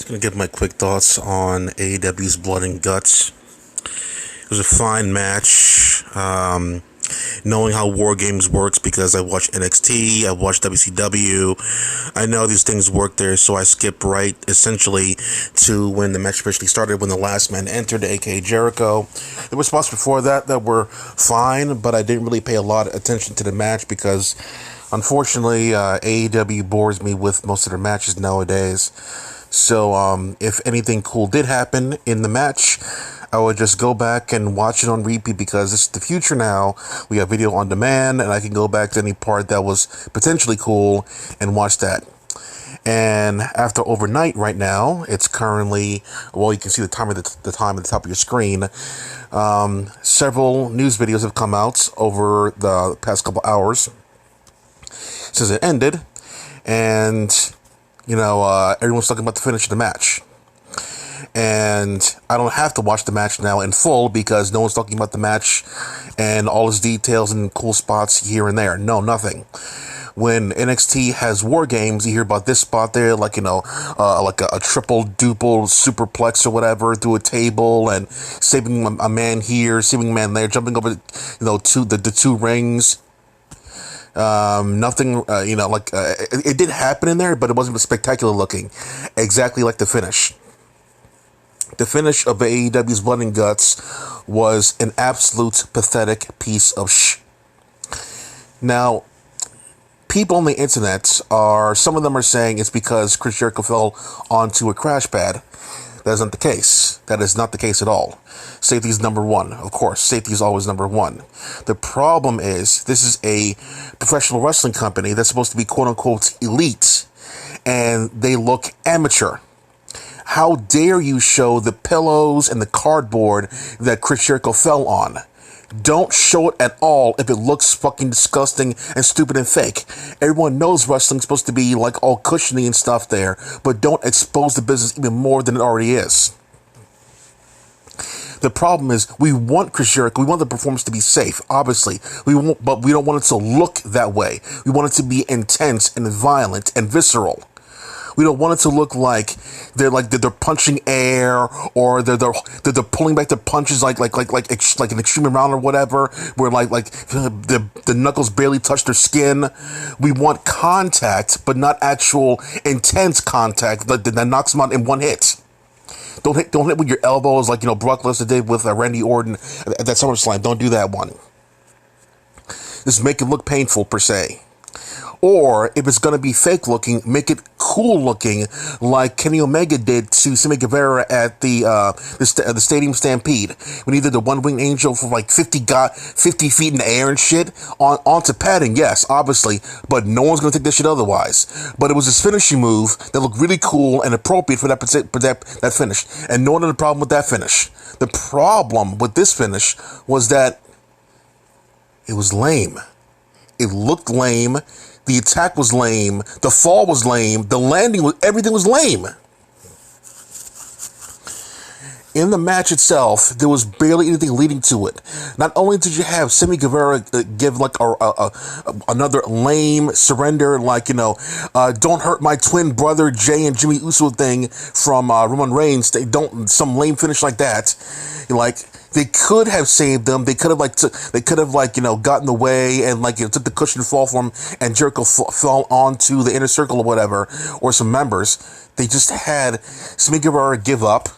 Gonna give my quick thoughts on AEWs Blood and Guts. It was a fine match. Knowing how War Games works, because I watched NXT, I watched WCW, I know these things work there, so I skipped right essentially to when the match officially started, when the last man entered, aka Jericho. There were spots before that were fine, but I didn't really pay a lot of attention to the match because unfortunately AEW bores me with most of their matches nowadays. So if anything cool did happen in the match, I would just go back and watch it on repeat, because this is the future now. We have video on demand, and I can go back to any part that was potentially cool and watch that. And after overnight right now, it's currently, well, you can see the time at the top of your screen. Several news videos have come out over the past couple hours since it ended, and everyone's talking about the finish of the match. And I don't have to watch the match now in full because no one's talking about the match and all its details and cool spots here and there. No, nothing. When NXT has War Games, you hear about this spot there, like a triple duple superplex or whatever through a table, and saving a man here, saving a man there, jumping over the two rings. Nothing, it did happen in there, but it wasn't spectacular looking. Exactly like the finish. The finish of AEW's Blood and Guts was an absolute pathetic piece of Now, people on the internet some of them are saying it's because Chris Jericho fell onto a crash pad. That is not the case. That is not the case at all. Safety is number one. Of course, safety is always number one. The problem is, this is a professional wrestling company that's supposed to be quote-unquote elite, and they look amateur. How dare you show the pillows and the cardboard that Chris Jericho fell on? Don't show it at all if it looks fucking disgusting and stupid and fake. Everyone knows wrestling's supposed to be like all cushiony and stuff there, but don't expose the business even more than it already is. The problem is, we want Chris Jericho, we want the performance to be safe, obviously. But we don't want it to look that way. We want it to be intense and violent and visceral. We don't want it to look like they're punching air, or they're pulling back their punches like an extreme round or whatever, where the knuckles barely touch their skin. We want contact, but not actual intense contact that knocks them out in one hit. Don't hit with your elbows like Brock Lesnar did with Randy Orton at that SummerSlam. Don't do that one. Just make it look painful per se. Or, if it's going to be fake looking, make it cool looking, like Kenny Omega did to Sammy Guevara at the Stadium Stampede, when he did the one-winged angel for like 50 feet in the air and shit, onto padding, yes, obviously, but no one's going to take this shit otherwise. But it was his finishing move that looked really cool and appropriate for that finish, and no one had a problem with that finish. The problem with this finish was that it was lame. It looked lame. The attack was lame. The fall was lame. The landing was, everything was lame. In the match itself, there was barely anything leading to it. Not only did you have Sammy Guevara give like another lame surrender, don't hurt my twin brother Jay and Jimmy Uso thing from Roman Reigns. Some lame finish like that. They could have saved them. They could have gotten in the way and took the cushion fall for him, and Jericho fell onto the inner circle or whatever, or some members. They just had Sammy Guevara give up,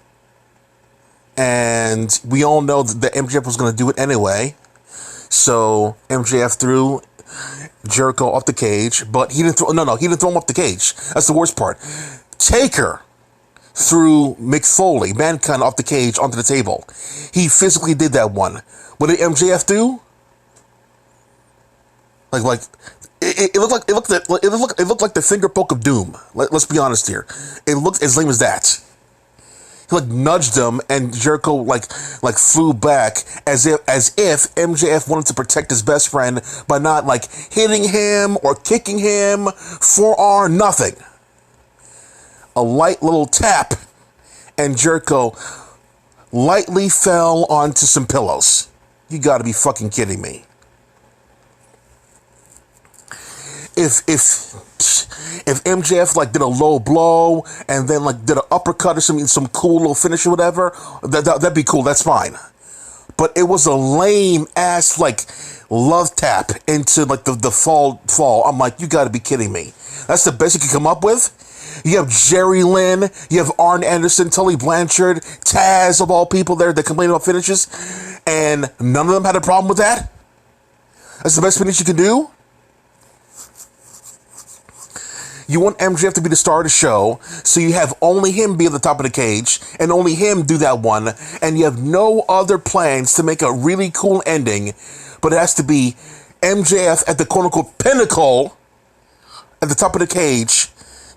and we all know that MJF was going to do it anyway. So MJF threw Jericho off the cage, but he didn't throw him off the cage. That's the worst part. Taker threw Mick Foley, Mankind, off the cage onto the table. He physically did that one. What did MJF do? It looked like the finger poke of doom. Let's be honest here. It looked as lame as that. He nudged him, and Jericho flew back as if MJF wanted to protect his best friend by not hitting him or kicking him, forearm, nothing. A light little tap, and Jericho lightly fell onto some pillows. You gotta be fucking kidding me. If if MJF like did a low blow and then like did an uppercut or some cool little finish or whatever, that'd be cool. That's fine. But it was a lame ass like love tap into like the fall. I'm like, you got to be kidding me. That's the best you can come up with. You have Jerry Lynn, you have Arn Anderson, Tully Blanchard, Taz of all people there that complain about finishes, and none of them had a problem with that. That's the best finish you can do. You want MJF to be the star of the show, so you have only him be at the top of the cage, and only him do that one, and you have no other plans to make a really cool ending, but it has to be MJF at the quote-unquote pinnacle at the top of the cage,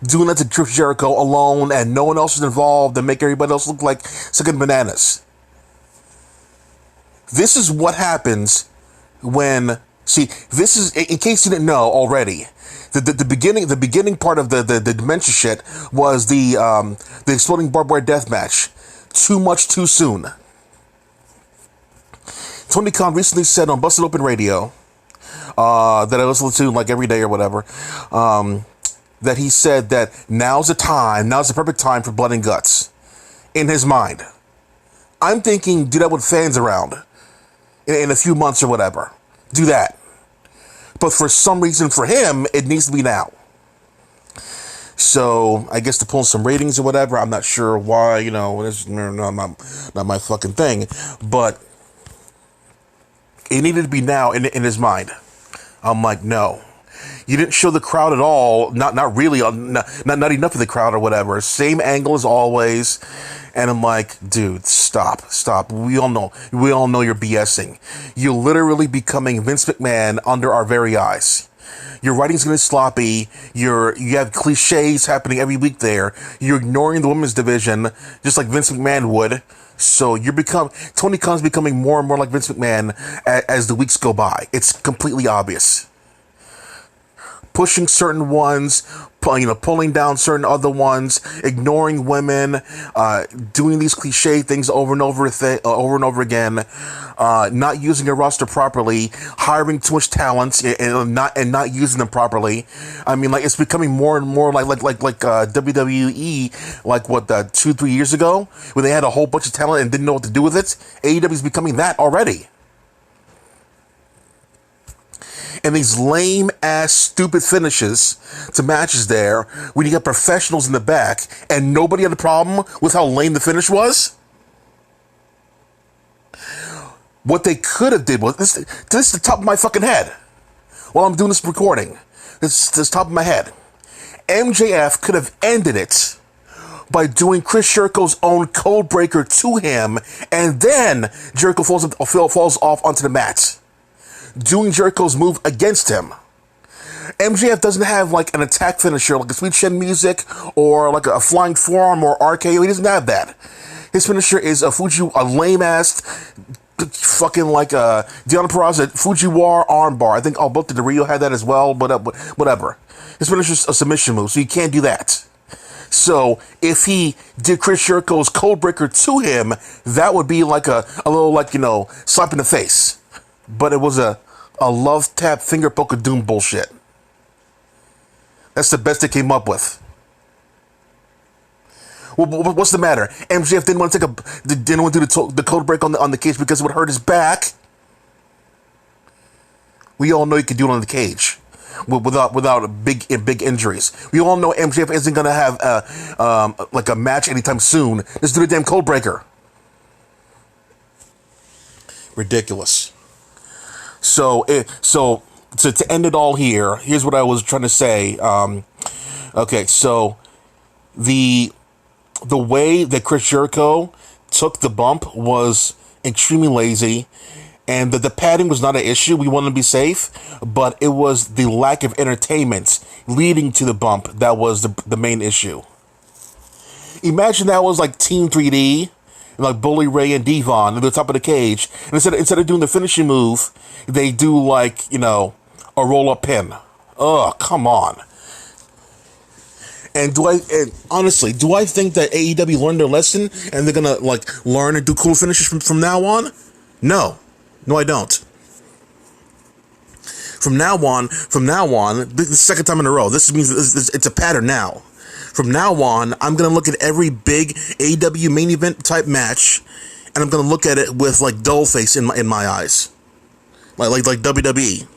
doing that to Chris Jericho alone, and no one else is involved, and make everybody else look like sucking bananas. This is what happens when... See, this is, in case you didn't know already, the beginning part of the dementia shit was the exploding barbed wire death match. Too much too soon. Tony Khan recently said on Busted Open Radio, that I listen to like every day or whatever, that he said that now's the perfect time for Blood and Guts. In his mind. I'm thinking do that with fans around in a few months or whatever. Do that. But for some reason, for him, it needs to be now. So, I guess to pull some ratings or whatever, I'm not sure why, it's not my fucking thing. But it needed to be now in his mind. I'm like, no. You didn't show the crowd at all. Not really. Not enough of the crowd or whatever. Same angle as always. And I'm like, dude, stop. We all know you're BSing. You're literally becoming Vince McMahon under our very eyes. Your writing's gonna be sloppy. You have cliches happening every week there. You're ignoring the women's division, just like Vince McMahon would. So Tony Khan's becoming more and more like Vince McMahon as the weeks go by. It's completely obvious. Pushing certain ones, pulling down certain other ones, ignoring women, doing these cliche things over and over again, not using your roster properly, hiring too much talent and not using them properly. I mean, like it's becoming more and more like WWE, like 2-3 years ago, when they had a whole bunch of talent and didn't know what to do with it. AEW is becoming that already. And these lame-ass, stupid finishes to matches there when you got professionals in the back and nobody had a problem with how lame the finish was? What they could have did was... This is the top of my fucking head. While I'm doing this recording. This is the top of my head. MJF could have ended it by doing Chris Jericho's own code breaker to him, and then Jericho falls off onto the mat, doing Jericho's move against him. MJF doesn't have like an attack finisher like a Sweet Chin Music or like a flying forearm or RKO. He doesn't have that. His finisher is a lame ass fucking like Deanna Peraza Fujiwara armbar. I think Alberto Del Rio had that as well, but whatever. His finisher is a submission move, so you can't do that. So if he did Chris Jericho's code breaker to him, that would be like a little like slap in the face. But it was a love tap finger poke of doom bullshit. That's the best they came up with. Well, what's the matter? MJF didn't want to do the code break on the cage because it would hurt his back. We all know you can do it on the cage without big injuries. We all know MJF isn't gonna have like a match anytime soon. Let's do the damn code breaker. Ridiculous. So to end it all here, here's what I was trying to say. Okay, so the way that Chris Jericho took the bump was extremely lazy, and the padding was not an issue. We wanted to be safe, but it was the lack of entertainment leading to the bump that was the main issue. Imagine that was like Team 3D, like Bully Ray and Devon at the top of the cage, and instead of doing the finishing move, they do like a roll-up pin. Ugh, come on. And honestly, do I think that AEW learned their lesson and they're gonna like learn and do cool finishes from now on? No, I don't. From now on, this is the second time in a row. This means it's a pattern now. From now on, I'm gonna look at every big AEW main event type match, and I'm gonna look at it with like dull face in my eyes, like WWE.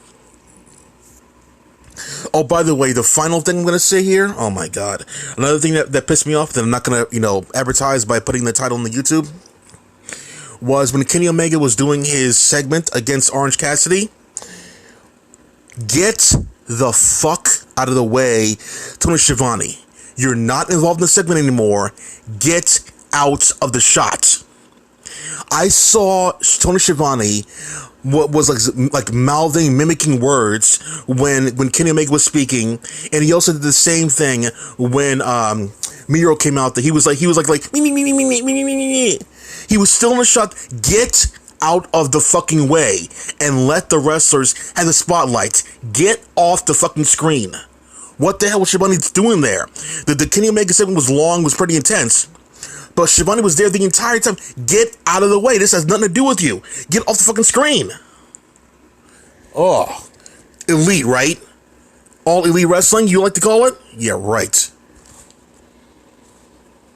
Oh, by the way, the final thing I'm gonna say here. Oh my god, another thing that pissed me off that I'm not gonna advertise by putting the title on the YouTube was when Kenny Omega was doing his segment against Orange Cassidy. Get the fuck out of the way, Tony Schiavone. You're not involved in the segment anymore. Get out of the shot. I saw Tony Schiavone what was like mouthing, mimicking words when Kenny Omega was speaking, and he also did the same thing when Miro came out. That he was like me. He was still in the shot. Get out of the fucking way and let the wrestlers have the spotlight. Get off the fucking screen. What the hell was Schiavone doing there? The Kenny Omega segment was long, was pretty intense, but Schiavone was there the entire time. Get out of the way. This has nothing to do with you. Get off the fucking screen. Oh, elite, right? All elite wrestling, you like to call it? Yeah, right.